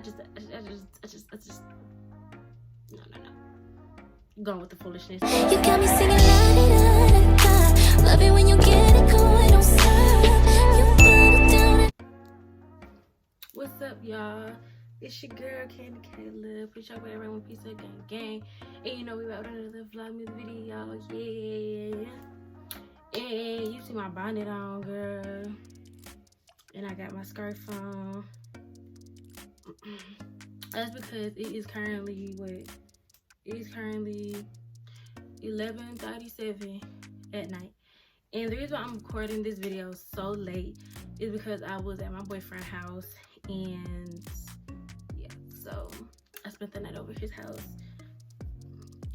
just no. Going with the foolishness. You got me singing la-di-da-da-da. Love it when you get it going, don't stop. You fall down. What's up, y'all? It's your girl Candy Caleb. Push your way around with pizza gang. And you know we about another Vlogmas video. Yeah. And you see my bonnet on, girl. And I got my scarf on. That's because it is currently what? It is currently 11:37 at night. And the reason why I'm recording this video so late is because I was at my boyfriend's house, and yeah, so I spent the night over his house.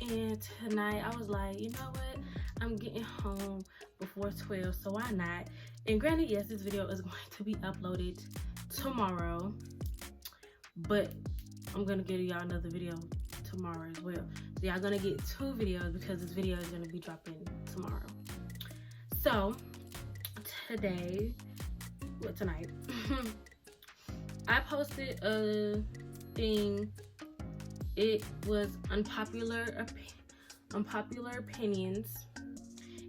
And tonight I was like, you know what? I'm getting home before 12, so why not? And granted, yes, this video is going to be uploaded tomorrow, but I'm gonna give y'all another video tomorrow as well. So y'all gonna get two videos because this video is gonna be dropping tomorrow. So tonight I posted a thing. It was unpopular opinions.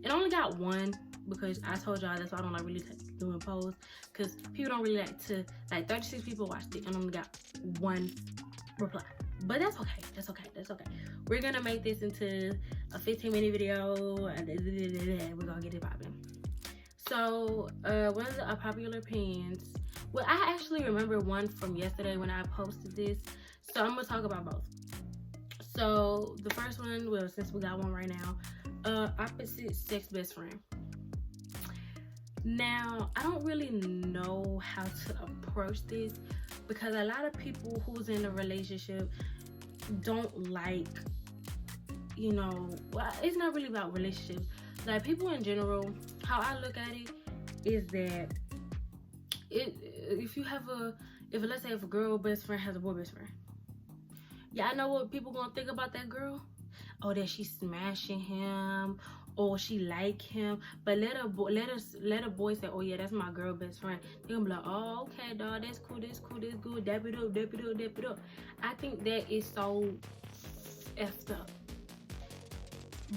It only got one because I told y'all that's why I don't like really doing polls, because people don't really like to, like 36 people watched it and only got one reply. But that's okay. We're gonna make this into a 15-minute video and we're gonna get it popping. So one of the unpopular opinions, well, I actually remember one from yesterday when I posted this, so I'm gonna talk about both. So the first one, well, since we got one right now, opposite sex best friend. Now, I don't really know how to approach this because a lot of people who's in a relationship don't like, you know, well, it's not really about relationships. Like, people in general, how I look at it is that let's say if a girl best friend has a boy best friend, yeah, I know what people gonna think about that girl. Oh, that she's smashing him, or she like him. But let a boy say, oh yeah, that's my girl best friend. They're gonna be like, oh, okay, dog, that's cool, that's good, dap it up. I think that is so effed up.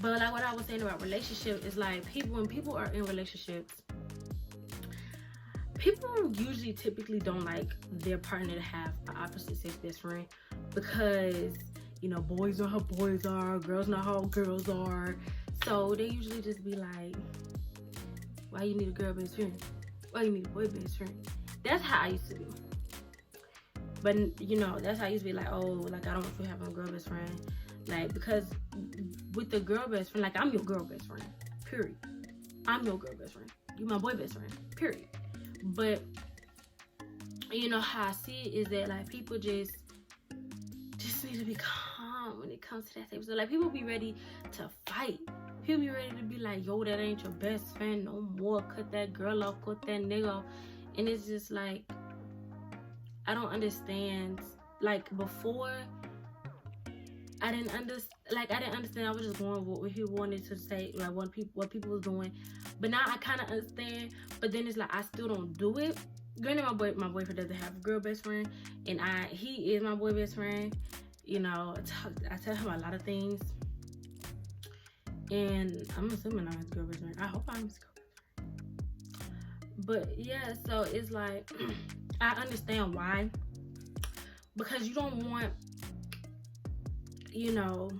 But like what I was saying about relationships is like, when people are in relationships, people usually typically don't like their partner to have an opposite sex best friend, because, you know, boys know how boys are, girls know how girls are. So they usually just be like, why you need a girl best friend? Why you need a boy best friend? That's how I used to be. But, you know, that's how I used to be like, oh, like, I don't want you having a girl best friend. Like, because with the girl best friend, like, I'm your girl best friend, period. I'm your girl best friend. You my boy best friend, period. But, you know, how I see it is that, like, people just need to be calm when it comes to that type of stuff. Like, people be ready to fight. People be ready to be like, yo, that ain't your best friend no more. Cut that girl off, cut that nigga off. And it's just like, I don't understand. Like, before, I didn't understand. I was just going with what he wanted to say, like what people was doing. But now I kind of understand. But then it's like, I still don't do it. Granted, my boyfriend doesn't have a girl best friend, and he is my boy best friend. You know, I tell him a lot of things, and I'm assuming I'm his girl best friend. I hope I'm his girl best friend. But yeah, so it's like, I understand why, because you don't want, you know,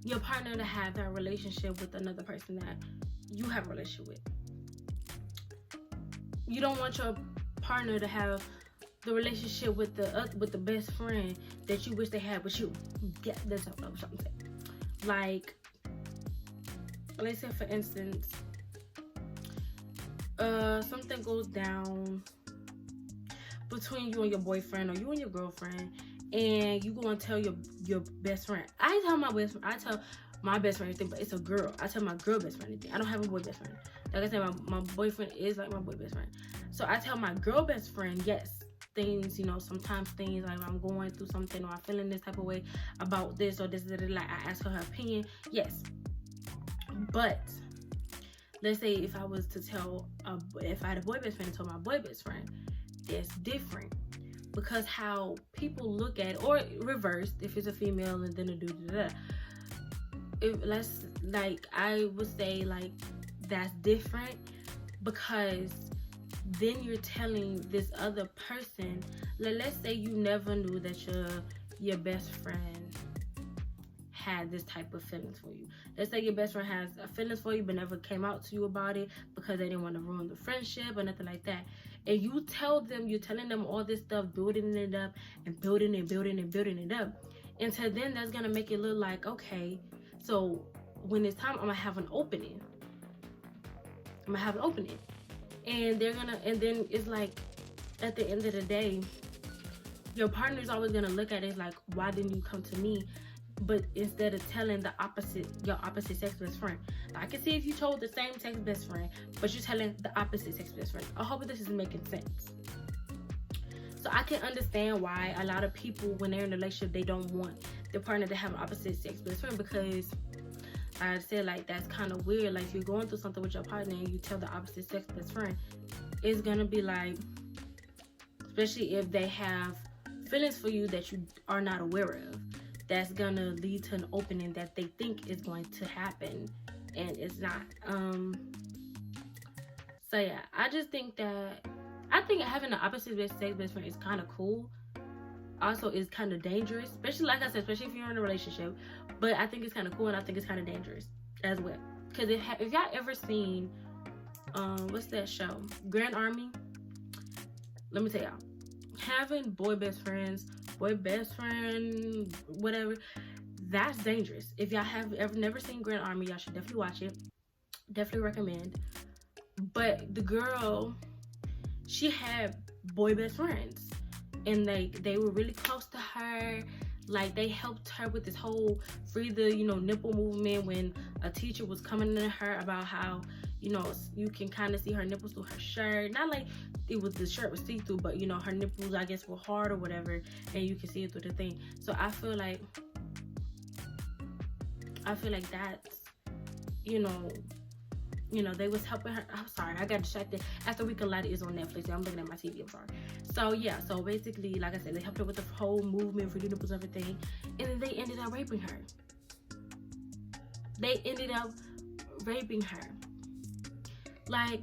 your partner to have that relationship with another person that you have a relationship with. You don't want your partner to have the relationship with the best friend that you wish they had with you. Yeah, that's what I was trying to say. Like, let's say for instance, something goes down between you and your boyfriend, or you and your girlfriend, and you go and tell your best friend. I tell my best friend everything, but it's a girl. I tell my girl best friend anything. I don't have a boy best friend. Like I said, my boyfriend is like my boy best friend. So I tell my girl best friend, yes, things, you know, sometimes things like I'm going through something, or I'm feeling this type of way about this or this, like I ask her opinion, yes. But let's say if I had a boy best friend and told my boy best friend, that's different. because how people look at it, or reversed if it's a female and then a dude. I would say like that's different, because then you're telling this other person, let's say you never knew that your best friend had this type of feelings for you. Let's say your best friend has feelings for you but never came out to you about it because they didn't want to ruin the friendship or nothing like that. And you're telling them all this stuff, building it up and building it up. And so then that's gonna make it look like, okay, so when it's time, I'm gonna have an opening. And then it's like, at the end of the day, your partner's always gonna look at it like, why didn't you come to me? But instead of telling your opposite sex best friend. I can see if you told the same sex best friend, but you're telling the opposite sex best friend. I hope this is making sense. So I can understand why a lot of people, when they're in a relationship, they don't want their partner to have an opposite sex best friend, because I said, like, that's kind of weird. Like, if you're going through something with your partner and you tell the opposite sex best friend, it's gonna be like, especially if they have feelings for you that you are not aware of, that's gonna lead to an opening that they think is going to happen, and it's not. So yeah, I think having an opposite sex best friend is kind of cool. Also, it's kind of dangerous, especially, like I said, especially if you're in a relationship. But I think it's kind of cool, and I think it's kind of dangerous as well. Because if y'all ever seen, what's that show? Grand Army? Let me tell y'all. Having boy best friend, whatever, that's dangerous. If y'all have ever never seen Grand Army, y'all should definitely watch it. Definitely recommend. But the girl, she had boy best friends, and they were really close to her. Like, they helped her with this whole free the nipple movement, when a teacher was coming to her about how you can kind of see her nipples through her shirt. Not like the shirt was see-through, but her nipples, I guess, were hard or whatever, and you can see it through the thing. So I feel like that's they was helping her. I'm sorry, I got distracted. After We Collided is on Netflix. I'm looking at my TV, I'm sorry. So yeah, so basically, like I said, they helped her with the whole movement for nipples, everything, and then they ended up raping her. Like,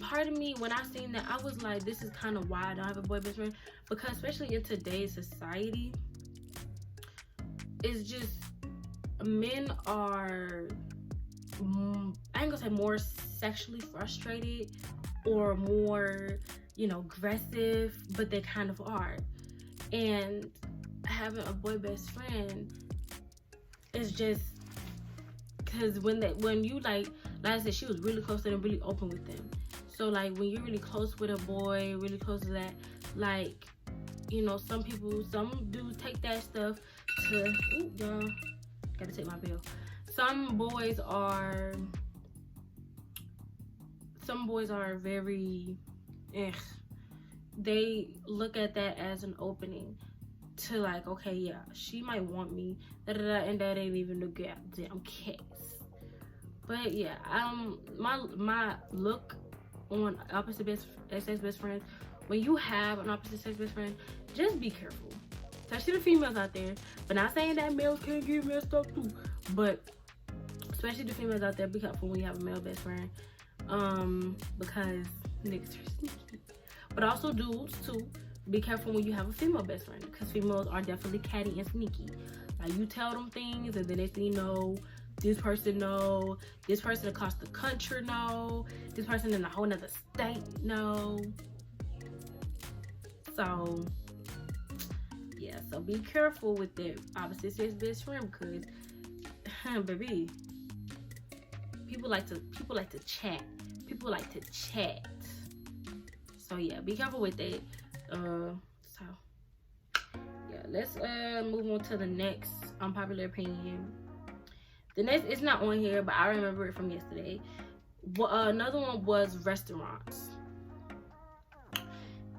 part of me, when I seen that, I was like, this is kind of why I don't have a boy best friend, because especially in today's society, it's just, men are, I ain't gonna say more sexually frustrated or more, aggressive, but they kind of are. And having a boy best friend is just, because when you like I said, she was really close to them, really open with them. So like, when you're really close with a boy, really close to that, like, some dudes take that stuff to, ooh, y'all, gotta take my bill. Some boys are very, they look at that as an opening to, like, okay, yeah, she might want me, and that ain't even the goddamn case. But yeah, my look on opposite sex best friends, when you have an opposite sex best friend, just be careful. Especially the females out there, but not saying that males can't get messed up too, but especially the females out there, be careful when you have a male best friend, because niggas are sneaky. But also dudes too, be careful when you have a female best friend, because females are definitely catty and sneaky. Like, you tell them things, and then they say no. This person know, this person across the country know, this person in a whole nother state know. So yeah, so be careful with the opposite sex best friend, because baby, people like to chat. So yeah, be careful with that. So yeah, let's move on to the next unpopular opinion. The next, it's not on here, but I remember it from yesterday. Another one was restaurants.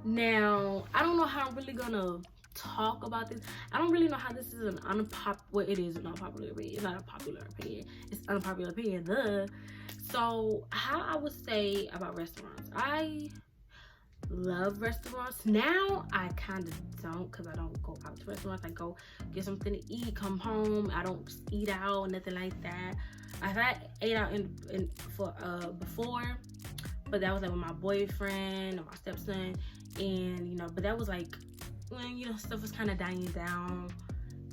Now, I don't know how I'm really gonna talk about this. I don't really know how this is an it is an unpopular opinion. It's not a popular opinion. It's unpopular opinion. So how I would say about restaurants, I love restaurants. Now I kind of don't, because I don't go out to restaurants. I go get something to eat, come home. I don't eat out, nothing like that. I've had ate out before, but that was like with my boyfriend or my stepson, and but that was like when stuff was kind of dying down.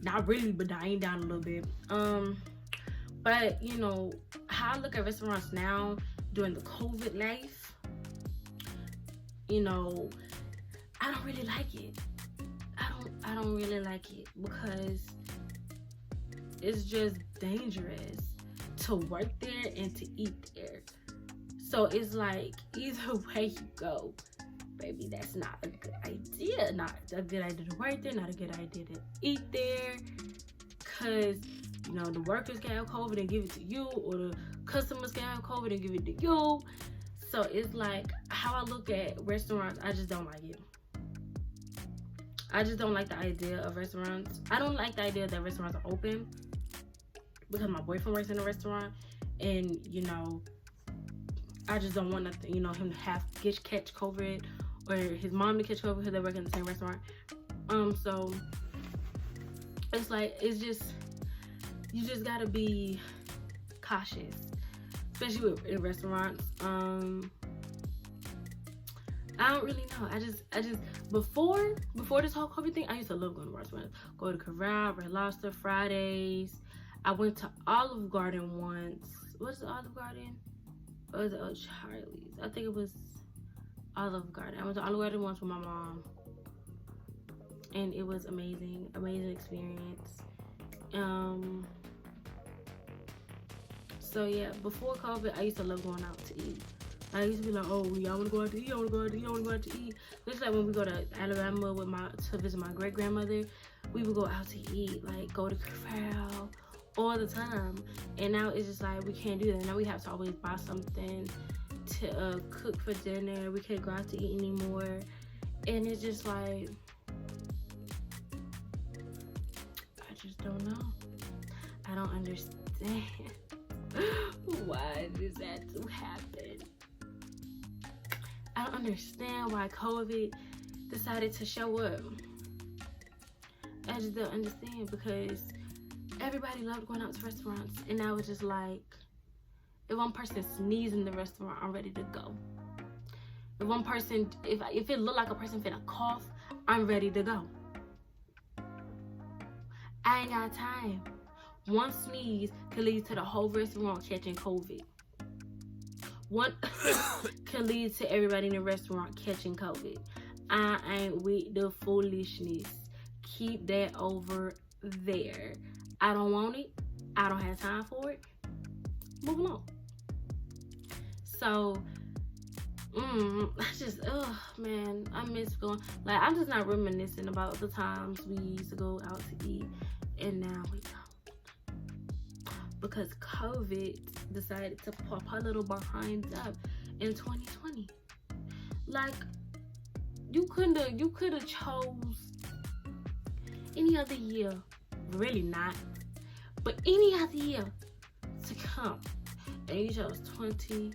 Not really, but dying down a little bit. But how I look at restaurants now during the COVID life, I don't really like it. I don't really like it because it's just dangerous to work there and to eat there. So it's like either way you go, baby, that's not a good idea. Not a good idea to work there, not a good idea to eat there, because the workers can have COVID and give it to you, or the customers can have COVID and give it to you. So it's like how I look at restaurants, I just don't like it. I just don't like the idea of restaurants. I don't like the idea that restaurants are open because my boyfriend works in a restaurant, and I just don't want nothing, him to catch COVID, or his mom to catch COVID because they work in the same restaurant. So it's like, you just gotta be cautious, especially in restaurants. I don't really know. I just before this whole COVID thing, I used to love going to restaurants. Go to Corral, Red Lobster, Fridays. I went to Olive Garden once. What's the Olive Garden? Or was it Charlie's? I think it was Olive Garden. I went to Olive Garden once with my mom, and it was amazing experience. So yeah, before COVID, I used to love going out to eat. I used to be like, oh, y'all wanna go out to eat? Y'all wanna go out to eat? Y'all wanna go out to eat? Just like when we go to Alabama to visit my great grandmother, we would go out to eat, like go to Corral all the time. And now it's just like we can't do that. Now we have to always buy something to cook for dinner. We can't go out to eat anymore, and it's just like, I just don't know. I don't understand why this had to happen. I don't understand why COVID decided to show up. I just don't understand, because everybody loved going out to restaurants, and now it's just like, if one person sneezes in the restaurant, I'm ready to go. If one person, if it look like a person finna cough, I'm ready to go. I ain't got time. One sneeze could lead to the whole restaurant catching COVID. One could lead to everybody in the restaurant catching COVID. I ain't with the foolishness. Keep that over there. I don't want it. I don't have time for it. Move along. So, I just, man, I miss going. Like, I'm just not reminiscing about the times we used to go out to eat, and now we don't. Because COVID decided to pop our little behinds up in 2020. Like, you could have chose any other year, really not, but any other year to come, and you chose 2020.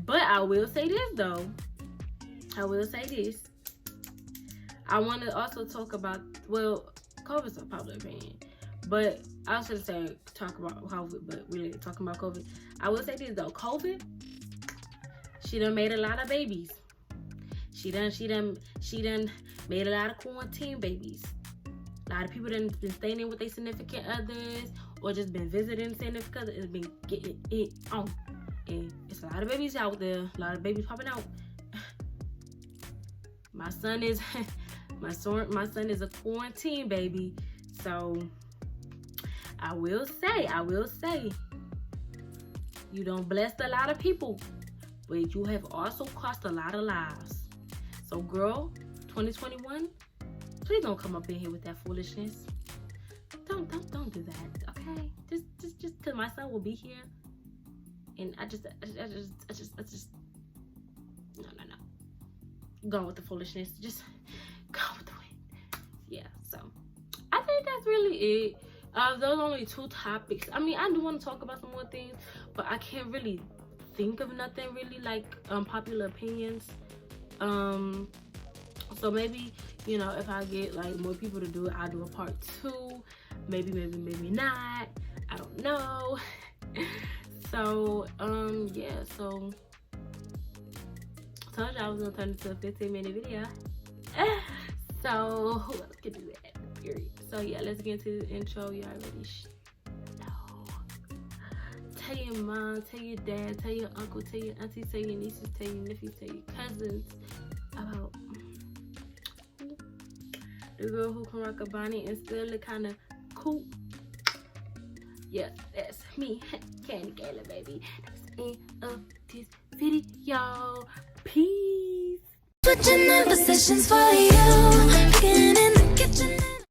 But I will say this though. I want to also talk about, well, COVID's a popular opinion, but I was gonna say talk about COVID, but really talking about COVID. I will say this though, COVID, she done made a lot of babies. She done made a lot of quarantine babies. A lot of people done been staying in with their significant others, or just been visiting significant others, and been getting it on. And it's a lot of babies out there, a lot of babies popping out. My son is a quarantine baby. So I will say, you don't bless a lot of people, but you have also cost a lot of lives. So girl, 2021, please don't come up in here with that foolishness. Don't do that, okay? Just cause my son will be here, and I just no. Going with the foolishness, just go with the wind. Yeah, so I think that's really it. Those are only 2 topics. I mean, I do want to talk about some more things, but I can't really think of nothing really like popular opinions. So maybe, you know, if I get like more people to do it, I'll do a part 2. Maybe not. I don't know. So yeah, so I told you I was gonna turn into a 15-minute video. So who else can do that? Period. So yeah, let's get into the intro. You already know. Tell your mom, tell your dad, tell your uncle, tell your auntie, tell your nieces, tell your nephews, tell your cousins about the girl who can rock a bonnet and still look kind of cool. Yeah, that's me, Candy Kayla, baby. That's the end of this video. Peace. Switching up positions for you. Getting in the kitchen.